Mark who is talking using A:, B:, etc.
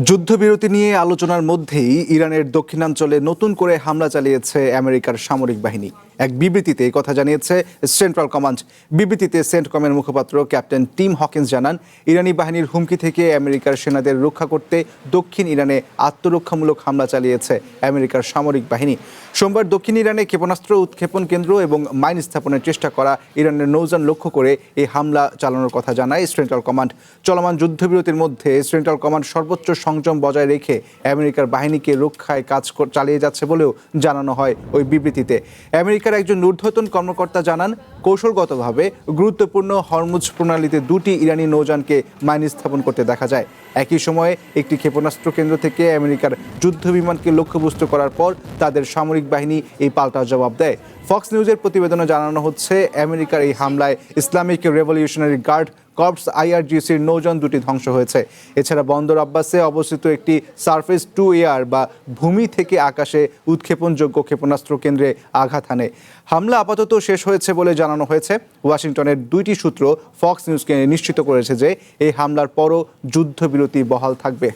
A: যুদ্ধবিরতি নিয়ে আলোচনার মধ্যেই ইরানের দক্ষিণাঞ্চলে নতুন করে হামলা চালিয়েছে আমেরিকার সামরিক বাহিনী। এক বিবৃতিতে এই কথা জানিয়েছে সেন্ট্রাল কমান্ড। বিবৃতিতে সেন্টকমের মুখপাত্র ক্যাপ্টেন টিম হকিন্স জানান, ইরানি বাহিনীর হুমকি থেকে আমেরিকার সেনাদের রক্ষা করতে দক্ষিণ ইরানে আত্মরক্ষামূলক হামলা চালিয়েছে আমেরিকার সামরিক বাহিনী। সোমবার দক্ষিণ ইরানে ক্ষেপণাস্ত্র উৎক্ষেপণ কেন্দ্র এবং মাইন স্থাপনের চেষ্টা করা ইরানের নৌযান লক্ষ্য করে এই হামলা চালানোর কথা জানায় সেন্ট্রাল কমান্ড। চলমান যুদ্ধবিরতির মধ্যে সেন্ট্রাল কমান্ড সর্বোচ্চ সংযম বজায় রেখে আমেরিকার বাহিনীকে রক্ষায় কাজ চালিয়ে যাচ্ছে বলেও জানানো হয় ওই বিবৃতিতে। আমেরিকার একজন ঊর্ধ্বতন কর্মকর্তা জানান, কৌশলগতভাবে গুরুত্বপূর্ণ হরমুজ প্রণালীতে দুটি ইরানি নৌযানকে মাইন স্থাপন করতে দেখা যায়। একই সময়ে একটি ক্ষেপণাস্ত্র কেন্দ্র থেকে আমেরিকার যুদ্ধ বিমানকে লক্ষ্যবস্তু করার পর তাদের সামরিক বাহিনী এই পাল্টা জবাব দেয়। ফক্স নিউজের প্রতিবেদনে জানানো হচ্ছে, আমেরিকার এই হামলায় ইসলামিক রেভলিউশনারি গার্ড কর্পস IRGCর নৌযান দুটি ধ্বংস হয়েছে। এছাড়া বন্দর আব্বাসে অবস্থিত একটি সারফেস টু এয়ার বা ভূমি থেকে আকাশে উৎক্ষেপণযোগ্য ক্ষেপণাস্ত্র কেন্দ্রে আঘাত হানে। হামলা আপাতত শেষ হয়েছে বলে জানানো হয়েছে। ওয়াশিংটনের দুইটি সূত্র ফক্স নিউজকে নিশ্চিত করেছে যে এই হামলার পরও যুদ্ধবিরতি বহাল থাকবে।